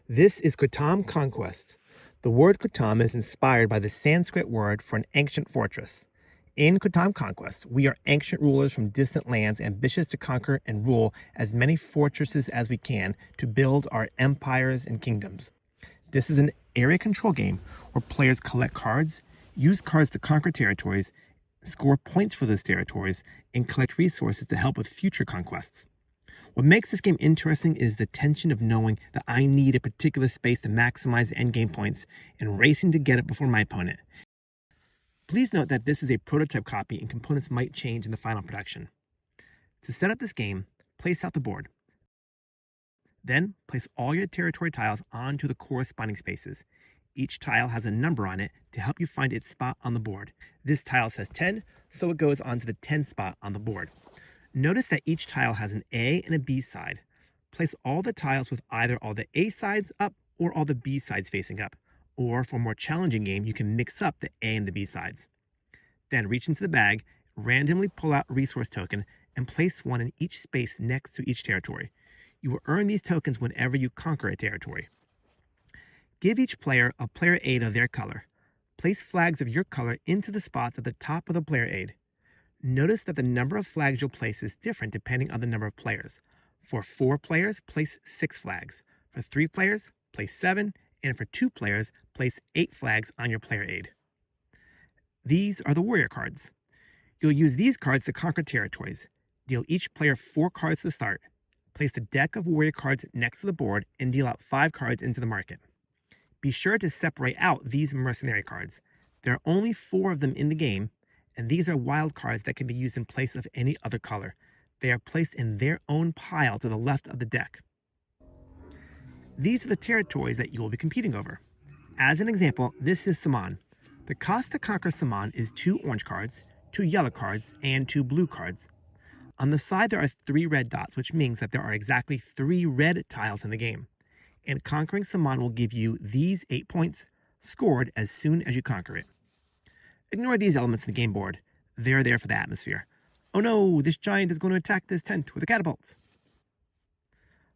This is Kotam Conquest. The word Kotam is inspired by the Sanskrit word for an ancient fortress. In Kotam Conquest, we are ancient rulers from distant lands ambitious to conquer and rule as many fortresses as we can to build our empires and kingdoms. This is an area control game where players collect cards, use cards to conquer territories, score points for those territories, and collect resources to help with future conquests. What makes this game interesting is the tension of knowing that I need a particular space to maximize endgame points and racing to get it before my opponent. Please note that this is a prototype copy and components might change in the final production. To set up this game, place out the board. Then, place all your territory tiles onto the corresponding spaces. Each tile has a number on it to help you find its spot on the board. This tile says 10, so it goes onto the 10 spot on the board. Notice that each tile has an A and a B side. Place all the tiles with either all the A sides up or all the B sides facing up. Or for a more challenging game, you can mix up the A and the B sides. Then reach into the bag, randomly pull out a resource token, and place one in each space next to each territory. You will earn these tokens whenever you conquer a territory. Give each player a player aid of their color. Place flags of your color into the spots at the top of the player aid. Notice that the number of flags you'll place is different depending on the number of players. For 4 players, place 6 flags. For 3 players, place 7. And for 2 players, place 8 flags on your player aid. These are the warrior cards. You'll use these cards to conquer territories. Deal each player 4 cards to start. Place the deck of warrior cards next to the board and deal out 5 cards into the market. Be sure to separate out these mercenary cards. There are only 4 of them in the game, and these are wild cards that can be used in place of any other color. They are placed in their own pile to the left of the deck. These are the territories that you will be competing over. As an example, this is Saman. The cost to conquer Saman is 2 orange cards, 2 yellow cards, and 2 blue cards. On the side there are 3 red dots, which means that there are exactly 3 red tiles in the game. And conquering Saman will give you these 8 points, scored as soon as you conquer it. Ignore these elements in the game board. They're there for the atmosphere. Oh no, this giant is going to attack this tent with a catapult.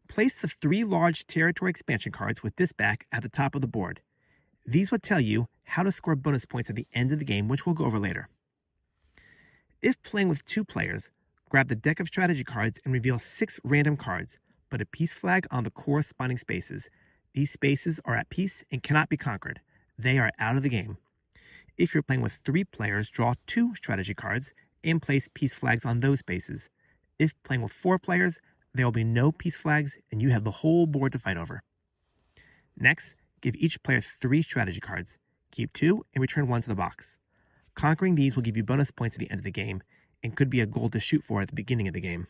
Place the 3 large territory expansion cards with this back at the top of the board. These will tell you how to score bonus points at the end of the game, which we'll go over later. If playing with 2 players, grab the deck of strategy cards and reveal 6 random cards. Put a peace flag on the corresponding spaces. These spaces are at peace and cannot be conquered. They are out of the game. If you're playing with 3 players, draw 2 strategy cards and place peace flags on those spaces. If playing with 4 players, there will be no peace flags and you have the whole board to fight over. Next, give each player 3 strategy cards. Keep 2 and return 1 to the box. Conquering these will give you bonus points at the end of the game and could be a goal to shoot for at the beginning of the game.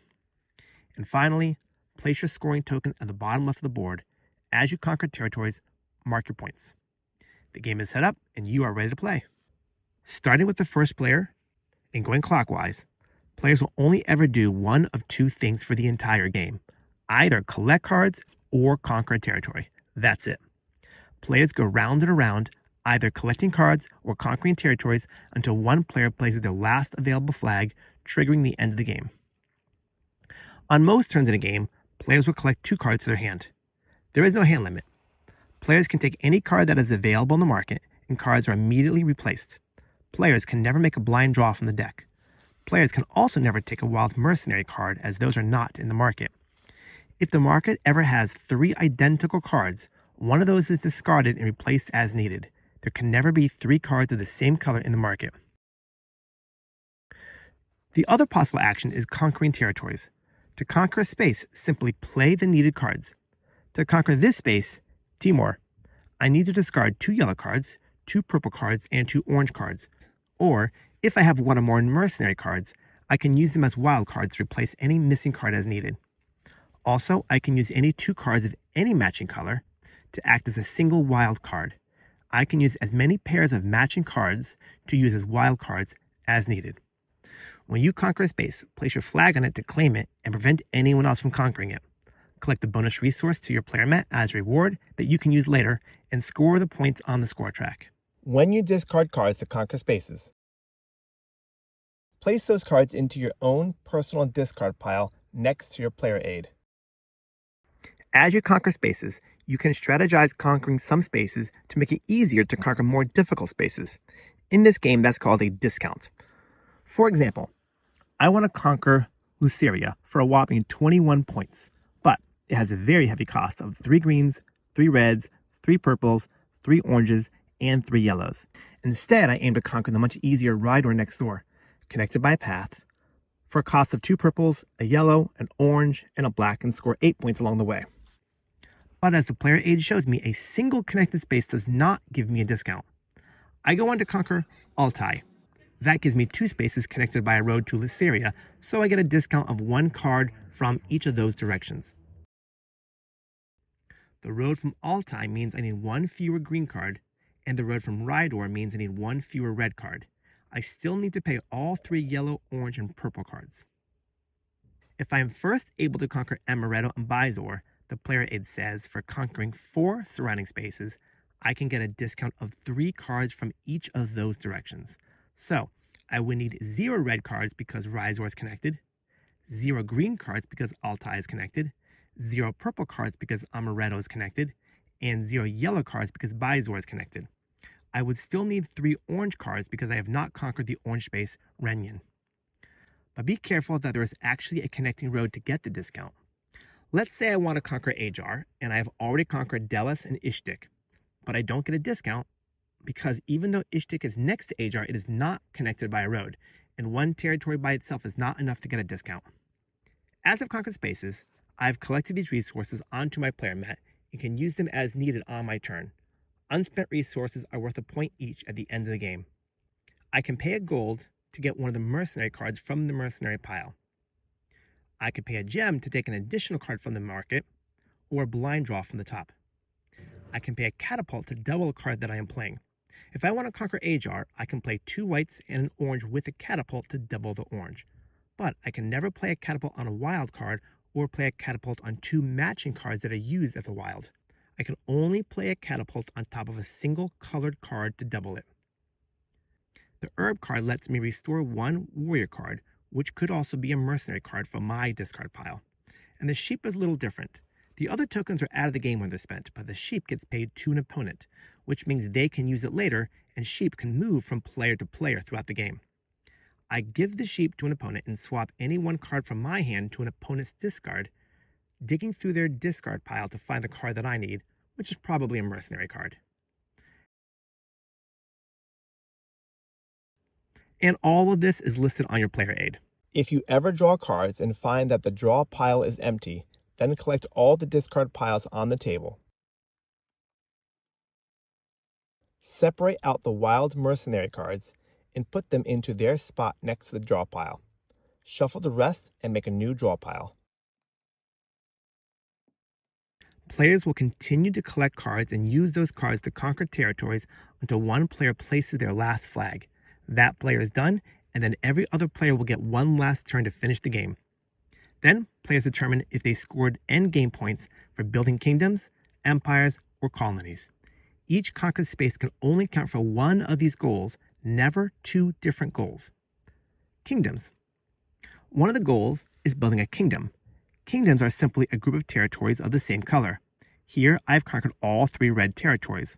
And finally, place your scoring token at the bottom left of the board. As you conquer territories, mark your points. The game is set up and you are ready to play. Starting with the first player and going clockwise, players will only ever do one of 2 things for the entire game. Either collect cards or conquer a territory. That's it. Players go round and around, either collecting cards or conquering territories until one player places their last available flag, triggering the end of the game. On most turns in a game, players will collect 2 cards to their hand. There is no hand limit. Players can take any card that is available in the market, and cards are immediately replaced. Players can never make a blind draw from the deck. Players can also never take a wild mercenary card, as those are not in the market. If the market ever has 3 identical cards, one of those is discarded and replaced as needed. There can never be 3 cards of the same color in the market. The other possible action is conquering territories. To conquer a space, simply play the needed cards. To conquer this space, Timor, I need to discard 2 yellow cards, 2 purple cards, and 2 orange cards. Or, if I have 1 or more mercenary cards, I can use them as wild cards to replace any missing card as needed. Also, I can use any 2 cards of any matching color to act as a single wild card. I can use as many pairs of matching cards to use as wild cards as needed. When you conquer a space, place your flag on it to claim it and prevent anyone else from conquering it. Collect the bonus resource to your player mat as a reward that you can use later and score the points on the score track. When you discard cards to conquer spaces, place those cards into your own personal discard pile next to your player aid. As you conquer spaces, you can strategize conquering some spaces to make it easier to conquer more difficult spaces. In this game, that's called a discount. For example, I want to conquer Luceria for a whopping 21 points, but it has a very heavy cost of 3 greens, 3 reds, 3 purples, 3 oranges, and 3 yellows. Instead, I aim to conquer the much easier ride door next door, connected by a path, for a cost of 2 purples, a yellow, an orange, and a black, and score 8 points along the way. But as the player aid shows me, a single connected space does not give me a discount. I go on to conquer Altai. That gives me 2 spaces connected by a road to Luceria, so I get a discount of 1 card from each of those directions. The road from Altai means I need 1 fewer green card, and the road from Rydor means I need 1 fewer red card. I still need to pay all 3 yellow, orange, and purple cards. If I am first able to conquer Amaretto and Bizor, the player aid says for conquering 4 surrounding spaces, I can get a discount of 3 cards from each of those directions. So I would need 0 red cards because Rydor is connected, 0 green cards because Altai is connected, 0 purple cards because Amaretto is connected, and 0 yellow cards because Bizor is connected. I would still need 3 orange cards because I have not conquered the orange space Renyan. But be careful that there is actually a connecting road to get the discount. Let's say I want to conquer Ajar, and I have already conquered Delis and Ishtik, but I don't get a discount because even though Ishtik is next to Ajar, it is not connected by a road, and 1 territory by itself is not enough to get a discount. As I've conquered spaces, I've collected these resources onto my player mat and can use them as needed on my turn. Unspent resources are worth a point each at the end of the game. I can pay a gold to get one of the mercenary cards from the mercenary pile. I could pay a gem to take an additional card from the market, or a blind draw from the top. I can pay a catapult to double a card that I am playing. If I want to conquer Ajar, I can play 2 whites and an orange with a catapult to double the orange. But I can never play a catapult on a wild card or play a catapult on 2 matching cards that are used as a wild. I can only play a catapult on top of a single colored card to double it. The herb card lets me restore 1 warrior card, which could also be a mercenary card from my discard pile. And the sheep is a little different. The other tokens are out of the game when they're spent, but the sheep gets paid to an opponent, which means they can use it later, and sheep can move from player to player throughout the game. I give the sheep to an opponent and swap any 1 card from my hand to an opponent's discard, digging through their discard pile to find the card that I need, which is probably a mercenary card. And all of this is listed on your player aid. If you ever draw cards and find that the draw pile is empty, then collect all the discard piles on the table. Separate out the wild mercenary cards and put them into their spot next to the draw pile. Shuffle the rest and make a new draw pile. Players will continue to collect cards and use those cards to conquer territories until 1 player places their last flag. That player is done, and then every other player will get 1 last turn to finish the game. Then, players determine if they scored endgame points for building kingdoms, empires, or colonies. Each conquered space can only count for 1 of these goals, never 2 different goals. Kingdoms. One of the goals is building a kingdom. Kingdoms are simply a group of territories of the same color. Here, I've conquered all 3 red territories.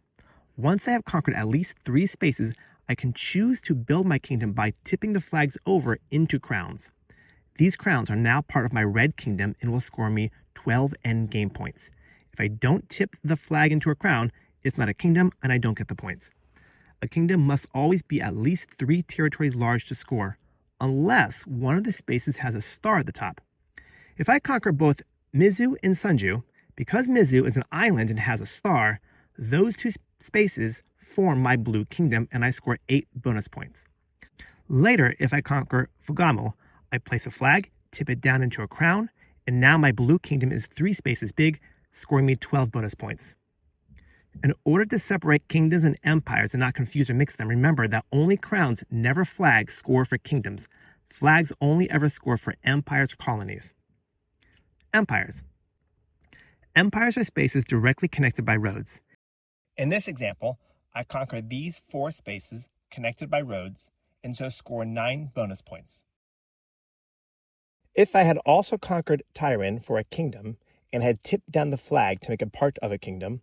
Once I have conquered at least 3 spaces, I can choose to build my kingdom by tipping the flags over into crowns. These crowns are now part of my red kingdom and will score me 12 endgame points. If I don't tip the flag into a crown, it's not a kingdom and I don't get the points. A kingdom must always be at least 3 territories large to score, unless one of the spaces has a star at the top. If I conquer both Mizu and Sunju, because Mizu is an island and has a star, those 2 spaces form my blue kingdom and I score 8 bonus points. Later, if I conquer Fugamo, I place a flag, tip it down into a crown, and now my blue kingdom is 3 spaces big, scoring me 12 bonus points. In order to separate kingdoms and empires and not confuse or mix them, remember that only crowns, never flags, score for kingdoms. Flags only ever score for empires or colonies. Empires. Empires are spaces directly connected by roads. In this example, I conquered these 4 spaces connected by roads and so score 9 bonus points. If I had also conquered Tyran for a kingdom and had tipped down the flag to make it part of a kingdom,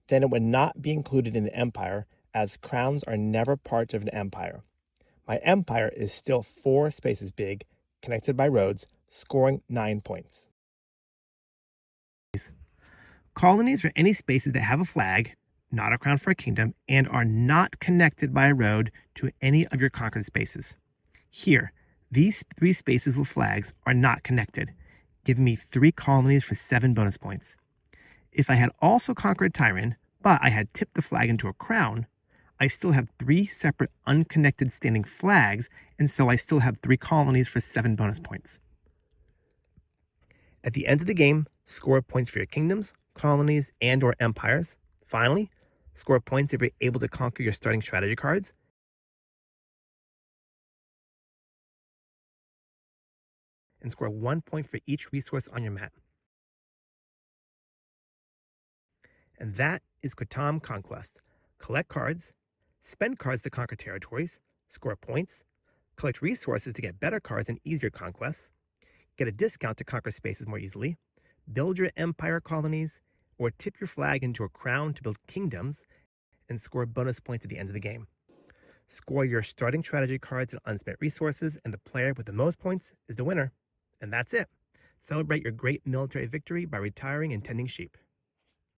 then it would not be included in the empire, as crowns are never part of an empire. My empire is still 4 spaces big, connected by roads, scoring 9 points. Colonies are any spaces that have a flag, not a crown for a kingdom, and are not connected by a road to any of your conquered spaces. Here, these 3 spaces with flags are not connected, giving me 3 colonies for 7 bonus points. If I had also conquered Tyrion, but I had tipped the flag into a crown, I still have 3 separate unconnected standing flags, and so I still have 3 colonies for 7 bonus points. At the end of the game, score points for your kingdoms, colonies, and or empires. Finally, score points if you're able to conquer your starting strategy cards. And score 1 point for each resource on your map. And that is Kotam Conquest. Collect cards, spend cards to conquer territories, score points, collect resources to get better cards and easier conquests, get a discount to conquer spaces more easily, build your empire colonies, or tip your flag into a crown to build kingdoms, and score bonus points at the end of the game. Score your starting strategy cards and unspent resources, and the player with the most points is the winner. And that's it. Celebrate your great military victory by retiring and tending sheep.